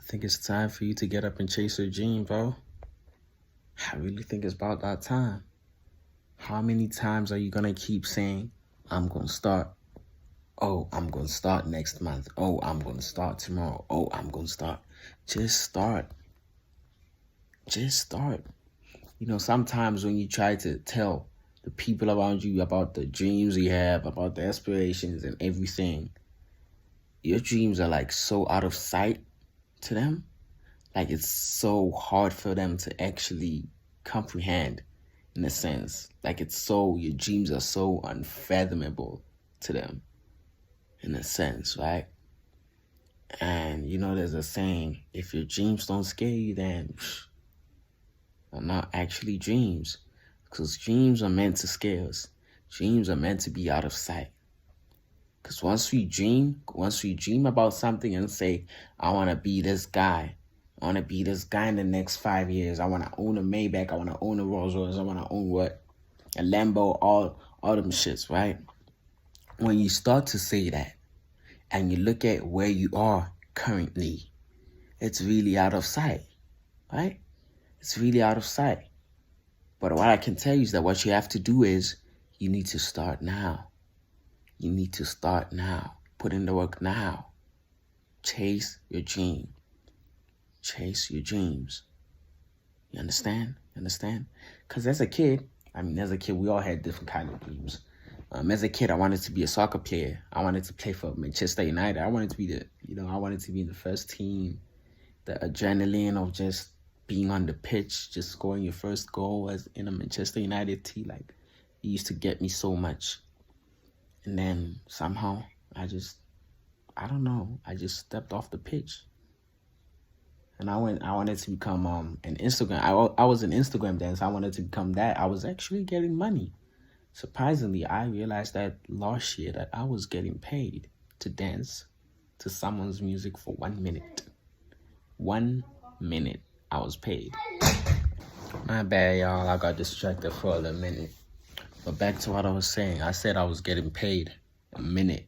think it's time for you to get up and chase your dream, bro. I really think it's about that time. How many times are you gonna keep saying, I'm gonna start? Oh, I'm gonna start next month. Oh, I'm gonna start tomorrow. Oh, I'm gonna start. Just start. Just start. You know, sometimes when you try to tell the people around you about the dreams you have, about the aspirations and everything, your dreams are like so out of sight to them. Like it's so hard for them to actually comprehend, in a sense. Like your dreams are so unfathomable to them, in a sense, right? And you know, there's a saying, if your dreams don't scare you, then they're not actually dreams. Because dreams are meant to scare us. Dreams are meant to be out of sight. Because once we dream about something and say, I want to be this guy. I want to be this guy in the next 5 years. I want to own a Maybach. I want to own a Rolls Royce. I want to own what? A Lambo, all them shits, right? When you start to say that and you look at where you are currently, it's really out of sight, right? It's really out of sight. But what I can tell you is that what you have to do is you need to start now. You need to start now. Put in the work now. Chase your dream. Chase your dreams. You understand? Because as a kid, we all had different kind of dreams. As a kid, I wanted to be a soccer player. I wanted to play for Manchester United. I wanted to be in the first team. The adrenaline of just being on the pitch, just scoring your first goal as in a Manchester United team, like it used to get me so much. And then somehow I just stepped off the pitch. And I wanted to become an Instagram. I was an Instagram dancer. I wanted to become that. I was actually getting money. Surprisingly, I realized that last year that I was getting paid to dance to someone's music for 1 minute. 1 minute I was paid. My bad, y'all. I got distracted for a minute. But back to what I was saying. I said I was getting paid a minute.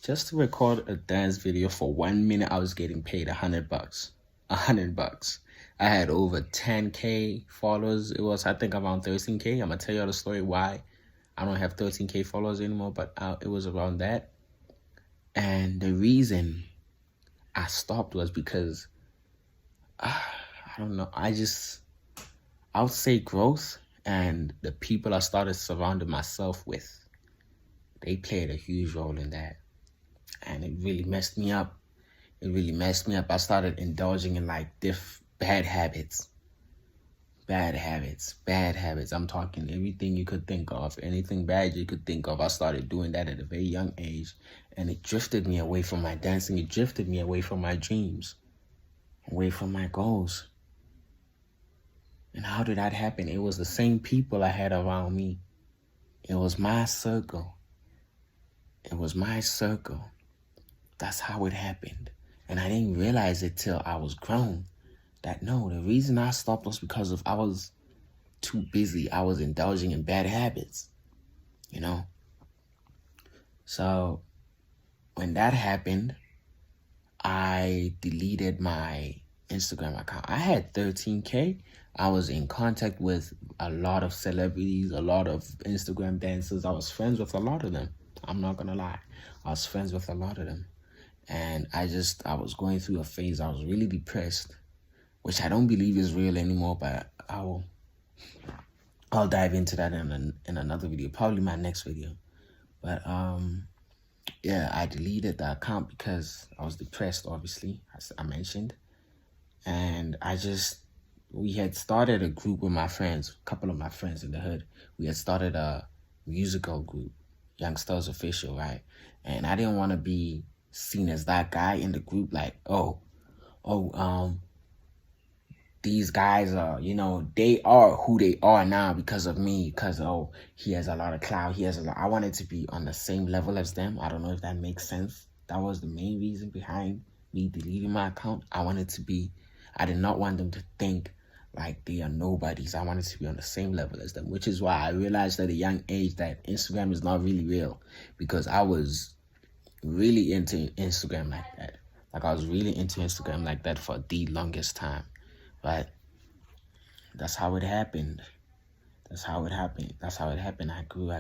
Just to record a dance video for 1 minute, I was getting paid $100. $100. I had over 10K followers. It was, I think, around 13K. I'm going to tell you the story why I don't have 13K followers anymore, but it was around that. And the reason I stopped was because, I don't know, I would say growth and the people I started surrounding myself with, they played a huge role in that. And it really messed me up. I started indulging in like bad habits. I'm talking everything you could think of, anything bad you could think of. I started doing that at a very young age, and it drifted me away from my dancing. It drifted me away from my dreams, away from my goals. And how did that happen? It was the same people I had around me. It was my circle. That's how it happened. And I didn't realize it till I was grown. That no, the reason I stopped was because I was too busy. I was indulging in bad habits, you know? So when that happened, I deleted my Instagram account. I had 13K. I was in contact with a lot of celebrities, a lot of Instagram dancers. I was friends with a lot of them. I'm not going to lie. I was friends with a lot of them. And I was going through a phase. I was really depressed, which I don't believe is real anymore, but I'll dive into that in another video, probably my next video. But yeah, I deleted the account because I was depressed, obviously, as I mentioned. And we had started a group with my friends, a couple of my friends in the hood. We had started a musical group, Youngsters Official, right? And I didn't want to be seen as that guy in the group, like, these guys are, they are who they are now because of me, because, he has a lot of clout, I wanted to be on the same level as them. I don't know if that makes sense. That was the main reason behind me deleting my account. I did not want them to think like they are nobodies. I wanted to be on the same level as them, which is why I realized at a young age that Instagram is not really real, because I was really into Instagram like that. Like, I was really into Instagram like that for the longest time, right? That's how it happened. That's how it happened. I grew.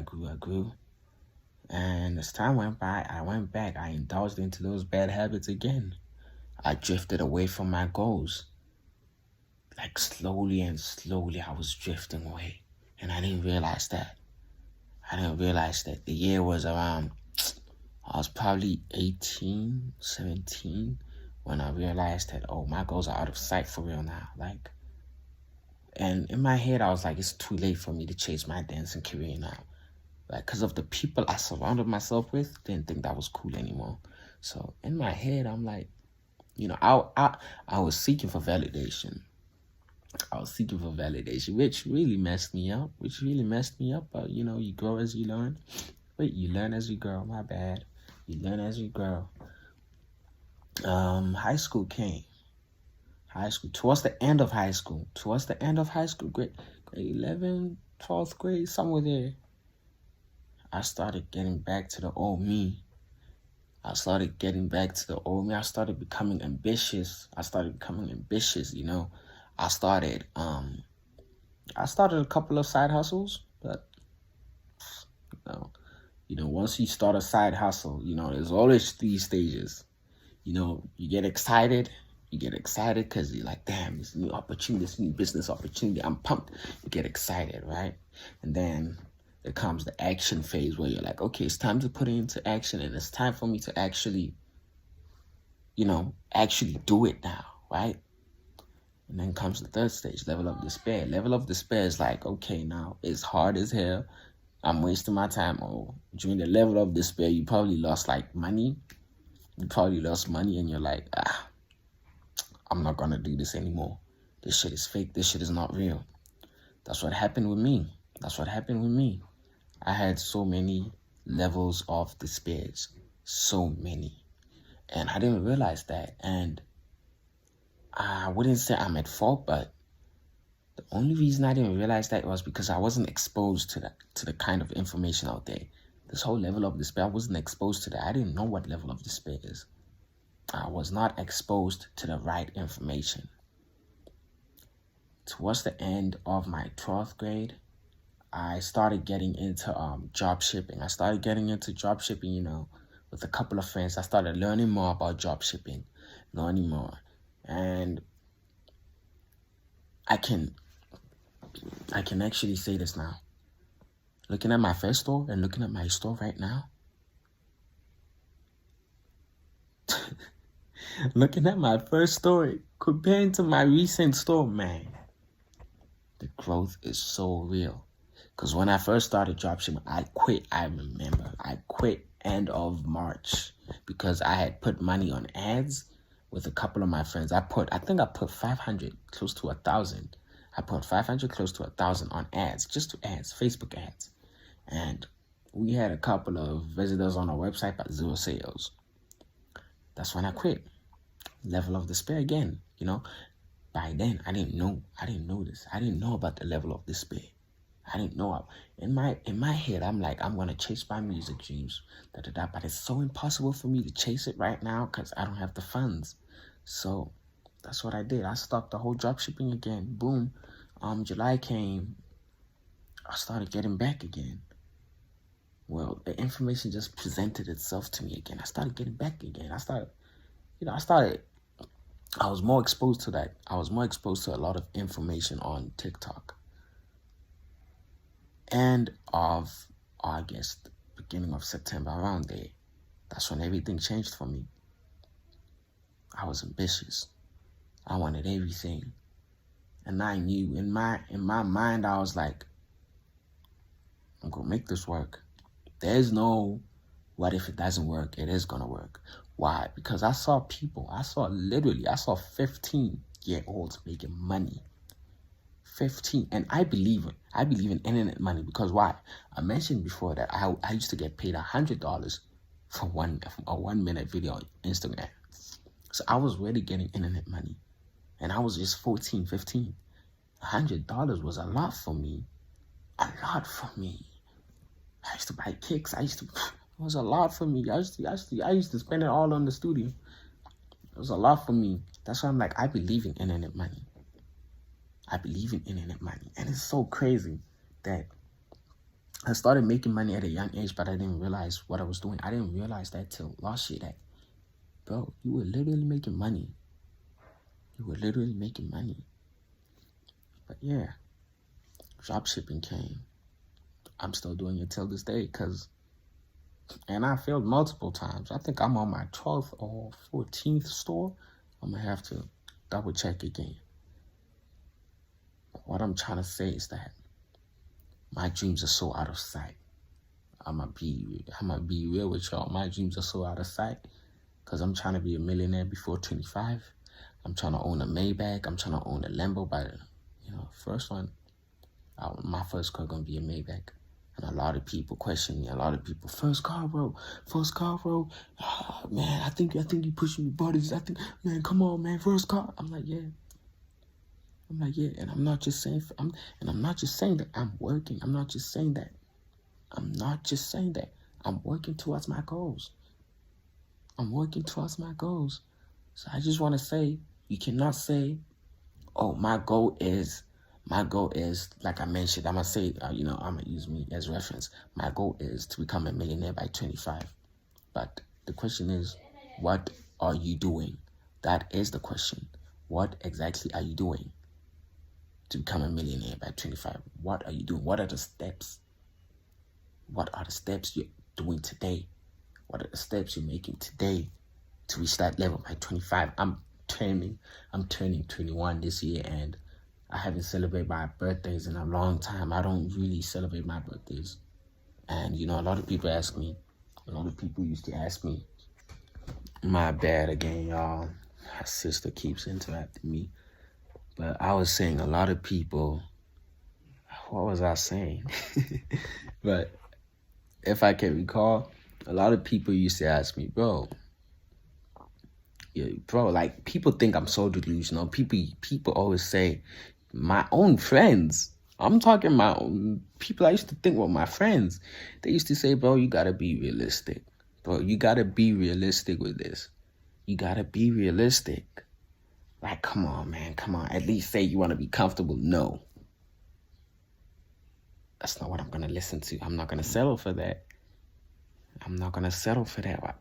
And as time went by, I went back. I indulged into those bad habits again. I drifted away from my goals. Like, slowly and slowly, I was drifting away. And I didn't realize that. The year was around, I was probably 18, 17, when I realized that, oh, my goals are out of sight for real now. Like, and in my head, I was like, it's too late for me to chase my dancing career now. Like, because of the people I surrounded myself with, didn't think that was cool anymore. So in my head, I'm like, I was seeking for validation. Which really messed me up. But, you grow as you learn. You learn as you grow. My bad. You learn as you grow. High school came. Towards the end of high school, grade 11, 12th grade, somewhere there, I started getting back to the old me. I started becoming ambitious. I started a couple of side hustles, but once you start a side hustle, there's always 3 stages. You get excited because you're like, damn, this new opportunity, this new business opportunity, I'm pumped. You get excited, right? And then there comes the action phase where you're like, okay, it's time to put it into action, and it's time for me to actually do it now, right? And then comes the 3rd stage, level of despair. Level of despair is like, okay, now it's hard as hell. I'm wasting my time. During the level of despair, you probably lost money. And you're like, I'm not gonna do this anymore. This shit is fake. This shit is not real. That's what happened with me. I had so many levels of despair. So many. And I didn't realize that. And I wouldn't say I'm at fault, but the only reason I didn't realize that was because I wasn't exposed to the kind of information out there. This whole level of despair, I wasn't exposed to that. I didn't know what level of despair is. I was not exposed to the right information. Towards the end of my 12th grade, I started getting into job shipping. With a couple of friends. I started learning more about job shipping, and I can actually say this now. Looking at my first store and looking at my store right now, looking at my first store comparing to my recent store, man, the growth is so real. Because when I first started dropshipping, I quit. I remember I quit end of March because I had put money on ads with a couple of my friends. I think I put 500, close to 1,000. I put 500, close to 1,000 on ads, just to ads, Facebook ads. And we had a couple of visitors on our website, but 0 sales. That's when I quit. Level of despair again, By then, I didn't know this. I didn't know about the level of despair. I didn't know. In my head, I'm like, I'm going to chase my music dreams. But it's so impossible for me to chase it right now because I don't have the funds. So that's what I did. I stopped the whole dropshipping again. Boom. July came. I started getting back again. Well, the information just presented itself to me again. I started getting back again. I was more exposed to that. I was more exposed to a lot of information on TikTok. End of August, beginning of September, around there. That's when everything changed for me. I was ambitious. I wanted everything. And I knew in my mind, I was like, I'm going to make this work. There's no, what if it doesn't work? It is going to work. Why? Because I saw 15-year-olds making money. 15. And I believe in internet money because why? I mentioned before that I used to get paid $100 for a 1-minute video on Instagram. So I was really getting internet money. And I was just 14, 15. $100 was a lot for me. I used to buy kicks. It was a lot for me. I used to spend it all on the studio. It was a lot for me. That's why I'm like, I believe in internet money. I believe in internet money. And it's so crazy that I started making money at a young age, but I didn't realize what I was doing. I didn't realize that till last year that, bro, you were literally making money. You were literally making money. But yeah, dropshipping came. I'm still doing it till this day and I failed multiple times. I think I'm on my 12th or 14th store. I'm going to have to double check again. What I'm trying to say is that my dreams are so out of sight. I'm gonna be real with y'all. My dreams are so out of sight because I'm trying to be a millionaire before 25. I'm trying to own a Maybach. I'm trying to own a Lambo by the, first one. My first car gonna be a Maybach. And a lot of people question me. A lot of people, first car, bro. Oh, man, I think you pushing me bodies. Man, come on, man, first car. I'm like, yeah. And I'm not just saying that I'm working. I'm not just saying that. I'm working towards my goals. So I just want to say, you cannot say, oh, my goal is, like I mentioned, I'm going to say, I'm going to use me as reference. My goal is to become a millionaire by 25. But the question is, what are you doing? That is the question. What exactly are you doing to become a millionaire by 25? What are you doing? What are the steps? What are the steps you're doing today? What are the steps you're making today to reach that level by 25? I'm turning 21 this year, and I haven't celebrated my birthdays in a long time. I don't really celebrate my birthdays. And, a lot of people used to ask me, my bad again, y'all. My sister keeps interrupting me. But I was saying a lot of people, what was I saying? But if I can recall, a lot of people used to ask me, bro, like, people think I'm so delusional. People always say, my own friends, I'm talking my own people I used to think were my friends. They used to say, bro, you gotta be realistic. Bro, you gotta be realistic with this. You gotta be realistic. Like, come on, man, come on. At least say you want to be comfortable. No. That's not what I'm going to listen to. I'm not going to settle for that.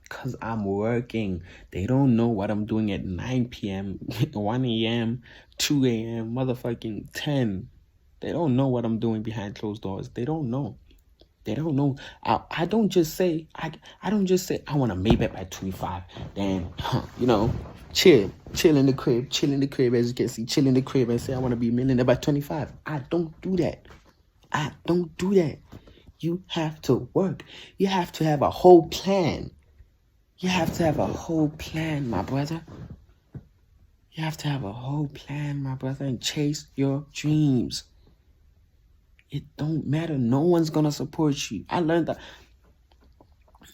Because I'm working. They don't know what I'm doing at 9 p.m., 1 a.m., 2 a.m., motherfucking 10. They don't know what I'm doing behind closed doors. They don't know. I don't just say, I want to Maybach by 25. Then, chill in the crib, as you can see, chill in the crib and say I want to be a millionaire by 25. I don't do that. You have to work. You have to have a whole plan. My brother. You have to have a whole plan, my brother, and chase your dreams. It don't matter. No one's going to support you. I learned that.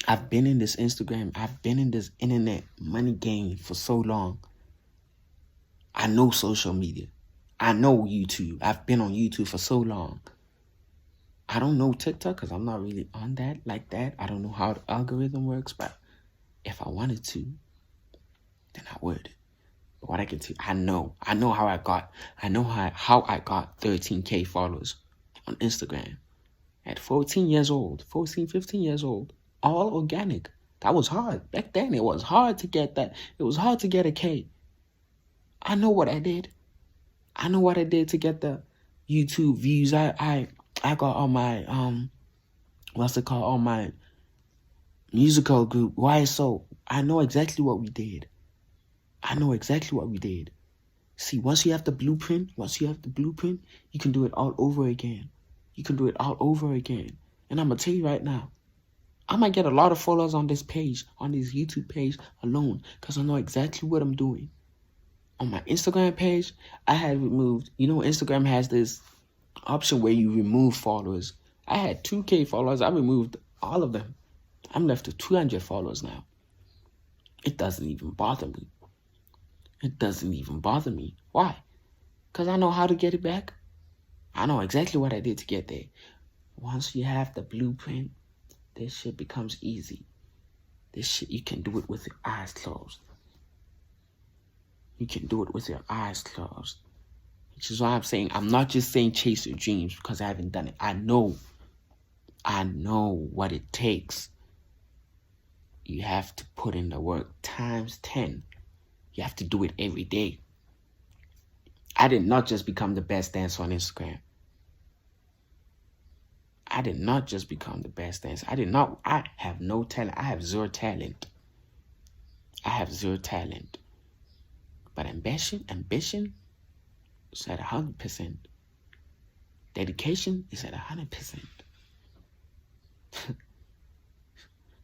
I've been in this Instagram. I've been in this internet money game for so long. I know social media. I know YouTube. I've been on YouTube for so long. I don't know TikTok because I'm not really on that like that. I don't know how the algorithm works, but if I wanted to, then I would. But what I can tell you, I know how I got 13K followers on Instagram at 15 years old, all organic. That was hard. Back then, it was hard to get that. It was hard to get a K. I know what I did. To get the YouTube views. I got on my, on my musical group, YSO. I know exactly what we did. See, once you have the blueprint, you can do it all over again. And I'm going to tell you right now, I might get a lot of followers on this page, on this YouTube page alone, because I know exactly what I'm doing. On my Instagram page, I had removed, Instagram has this option where you remove followers. I had 2K followers. I removed all of them. I'm left with 200 followers now. It doesn't even bother me. Why? Because I know how to get it back. I know exactly what I did to get there. Once you have the blueprint, this shit becomes easy. This shit, you can do it with your eyes closed. You can do it with your eyes closed. Which is why I'm saying, I'm not just saying chase your dreams because I haven't done it. I know what it takes. You have to put in the work times 10. You have to do it every day. I did not just become the best dancer on Instagram. I did not just become the best dancer. I have no talent. I have zero talent. But ambition is at 100%. Dedication is at 100%.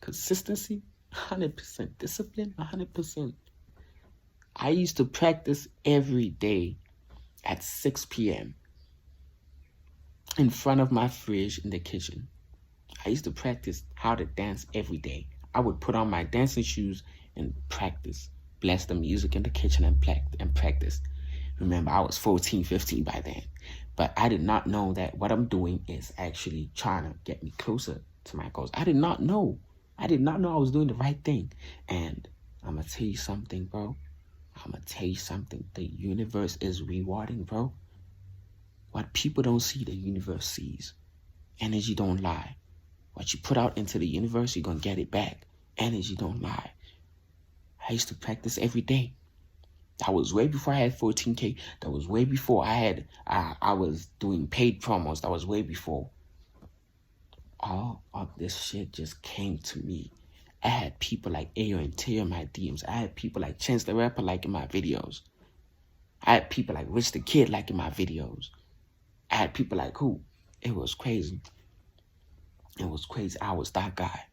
Consistency, 100%. Discipline, 100%. I used to practice every day at 6 p.m. in front of my fridge in the kitchen. I used to practice how to dance every day. I would put on my dancing shoes and practice. Blast the music in the kitchen and practice. Remember, I was 14, 15 by then. But I did not know that what I'm doing is actually trying to get me closer to my goals. I did not know I was doing the right thing. And I'm going to tell you something, bro. The universe is rewarding, bro. What people don't see, the universe sees. Energy don't lie. What you put out into the universe, you're going to get it back. Energy don't lie. I used to practice every day. That was way before I had 14K. That was way before I was doing paid promos. That was way before. All of this shit just came to me. I had people like Ayo and Tayo in my DMs. I had people like Chance the Rapper liking my videos. I had people like Rich the Kid liking my videos. I had people like who? It was crazy. I was that guy.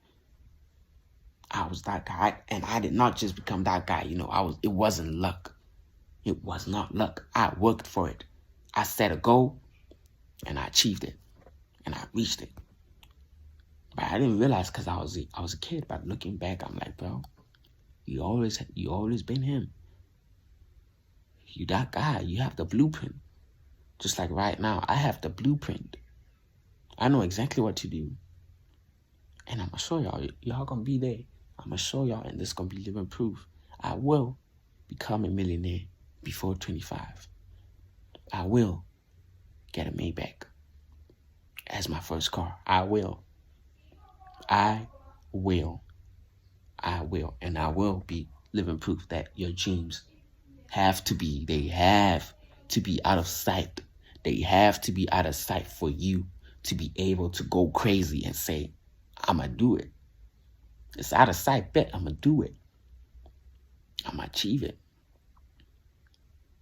And I did not just become that guy. It wasn't luck. It was not luck. I worked for it. I set a goal and I achieved it. And I reached it. But I didn't realize because I was a kid. But looking back, I'm like, bro, you always been him. You that guy. You have the blueprint. Just like right now, I have the blueprint. I know exactly what to do. And I'm going to show y'all. Y'all going to be there. I'm going to show y'all, and this is going to be living proof. I will become a millionaire before 25. I will get a Maybach as my first car. I will. And I will be living proof that your dreams have to be out of sight. They have to be out of sight for you to be able to go crazy and say, I'm going to do it. It's out of sight, bet I'm going to do it. I'm going to achieve it.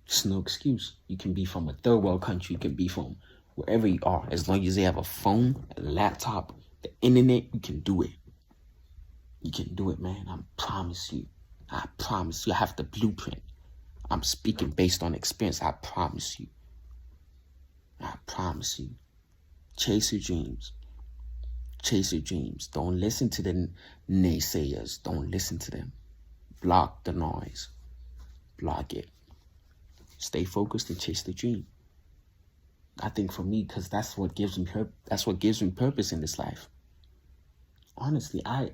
There's no excuse. You can be from a third world country. You can be from wherever you are. As long as you have a phone, a laptop, the internet, you can do it. You can do it, man. I promise you. I have the blueprint. I'm speaking based on experience. I promise you. Chase your dreams. Don't listen to the naysayers. Don't listen to them. Block the noise. Block it. Stay focused and chase the dream. I think for me, because that's what gives me purpose in this life. Honestly, I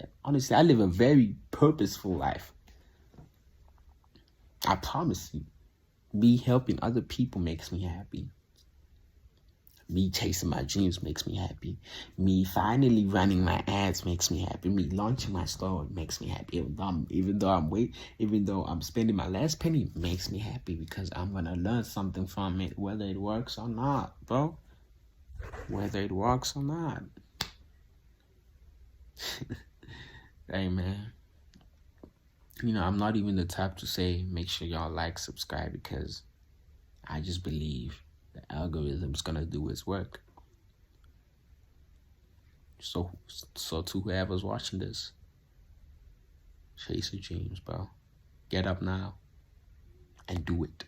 live a very purposeful life. I promise you. Me helping other people makes me happy. Me chasing my dreams makes me happy. Me finally running my ads makes me happy. Me launching my store makes me happy. Even though I'm spending my last penny, makes me happy because I'm gonna learn something from it, whether it works or not, bro. Whether it works or not. Hey, man. I'm not even the type to say make sure y'all like, subscribe, because I just believe the algorithm's gonna do its work. So to whoever's watching this, chase your dreams, bro. Get up now and do it.